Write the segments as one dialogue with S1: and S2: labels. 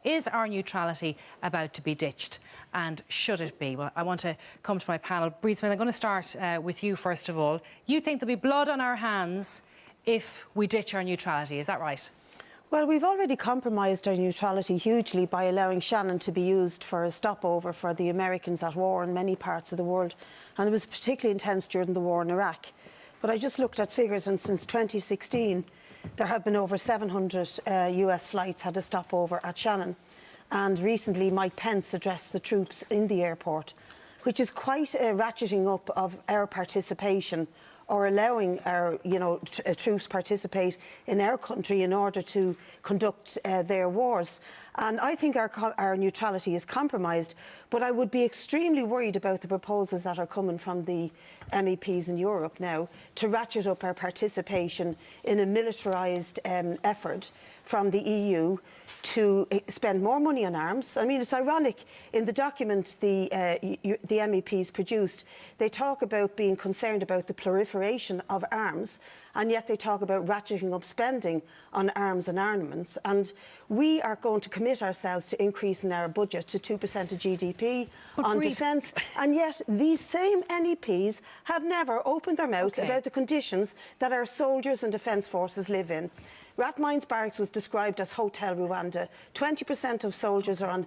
S1: is our neutrality about to be ditched? And should it be? Well, I want to come to my panel. Brid, I'm going to start with you first of all. You think there'll be blood on our hands if we ditch our neutrality, is that right?
S2: Well, we've already compromised our neutrality hugely by allowing Shannon to be used for a stopover for the Americans at war in many parts of the world. And it was particularly intense during the war in Iraq. But I just looked at figures, and since 2016, there have been over 700 US flights had a stopover at Shannon. And recently, Mike Pence addressed the troops in the airport, which is quite a ratcheting up of our participation, or allowing our, troops participate in our country in order to conduct their wars. And I think our neutrality is compromised, but I would be extremely worried about the proposals that are coming from the MEPs in Europe now to ratchet up our participation in a militarised effort from the EU to spend more money on arms. I mean, it's ironic, in the document the MEPs produced, they talk about being concerned about the proliferation of arms, and yet they talk about ratcheting up spending on arms and armaments. And we are going to commit ourselves to increasing our budget to 2% of GDP on defence, and yet these same MEPs have never opened their mouths about the conditions that our soldiers and defence forces live in. Rathmines Barracks was described as Hotel Rwanda. 20% of soldiers are on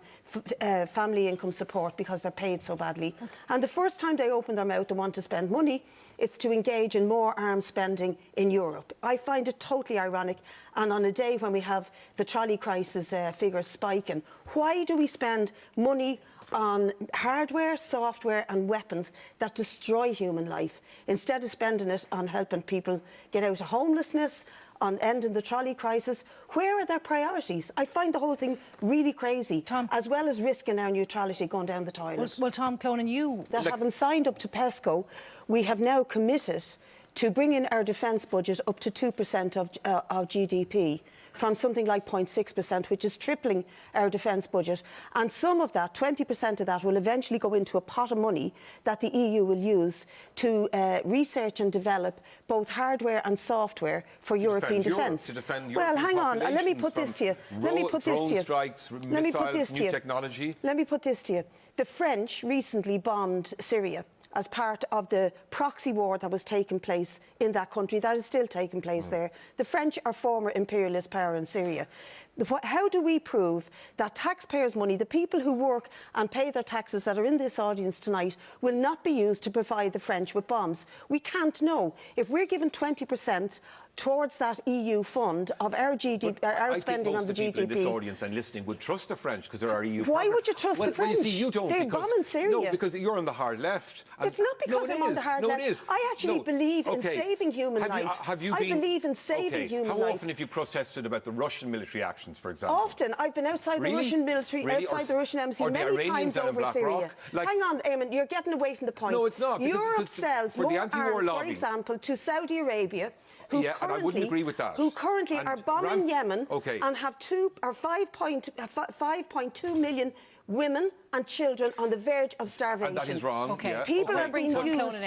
S2: family income support because they're paid so badly. And the first time they open their mouth and want to spend money, it's to engage in more arms spending in Europe. I find it totally ironic. And on a day when we have the trolley crisis figures spiking, why do we spend money on hardware, software and weapons that destroy human life, instead of spending it on helping people get out of homelessness, on ending the trolley crisis? Where are their priorities? I find the whole thing really crazy, Tom, as well as risking our neutrality going down the toilet.
S1: Well, Tom Clonan, you...
S2: That having signed up to PESCO, we have now committed to bringing our defence budget up to 2% of GDP, from something like 0.6%, which is tripling our defence budget. And some of that, 20% of that, will eventually go into a pot of money that the EU will use to research and develop both hardware and software for European defence. Well, hang on, let me put this to you. Let me put this to you.
S3: Strikes, missiles, new technology.
S2: Let me put this to you. The French recently bombed Syria as part of the proxy war that was taking place in that country, that is still taking place there. The French are former imperialist power in Syria. How do we prove that taxpayers' money, the people who work and pay their taxes that are in this audience tonight, will not be used to provide the French with bombs? We can't know. If we're given 20% towards that EU fund of our GDP, our spending on the GDP.
S3: I think most people in this audience and listening would trust the French because they're our EU
S2: Why would you trust the French?
S3: Well, you see, you don't.
S2: They're bombing Syria.
S3: No, because you're on the hard left.
S2: It's not because I'm on the hard left.
S3: No, it is.
S2: I actually believe in saving human life.
S3: I
S2: believe in saving human life.
S3: How often have you protested about the Russian military actions, for example?
S2: Often. I've been outside the Russian military, outside the Russian embassy many times over Syria. Hang on, Eamon, you're getting away from the point.
S3: No, it's not.
S2: Europe sells more arms, for example, to Saudi Arabia, who currently are bombing Yemen and have 5.2 million women and children on the verge of starvation.
S3: And that is wrong.
S2: People are being used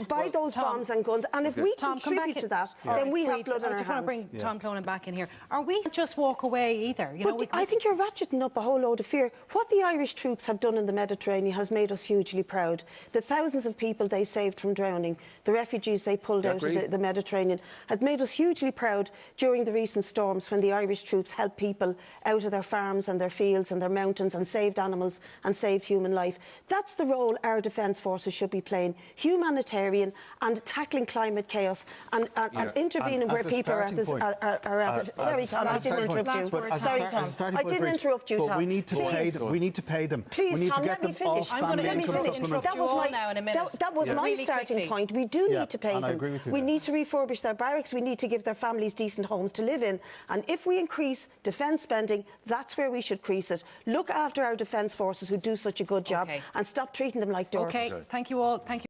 S2: by those bombs and guns, and if we contribute to that, then we have blood on our hands.
S1: I just want to bring Tom Clonan back in here. Are we just walk away either?
S2: I think you're ratcheting up a whole load of fear. What the Irish troops have done in the Mediterranean has made us hugely proud. The thousands of people they saved from drowning, the refugees they pulled out of the Mediterranean, has made us hugely proud during the recent storms when the Irish troops helped people out of their farms and their fields and their mountains and saved animals and saved human life. That's the role our defence forces should be playing: humanitarian and tackling climate chaos and intervening where people are at this. Sorry, Tom, I didn't interrupt you. Sorry, Tom, I didn't interrupt you, Tom.
S4: But we need to pay them. We need to pay them.
S2: Please, Tom, let me finish. That was my starting point. We do need to pay them. We need to refurbish their barracks. We need to give their families decent homes to live in. And if we increase defence spending, that's where we should increase it. Look after our defence forces who do such a good job and stop treating them like dirt.
S1: Okay, thank you all. Thank you.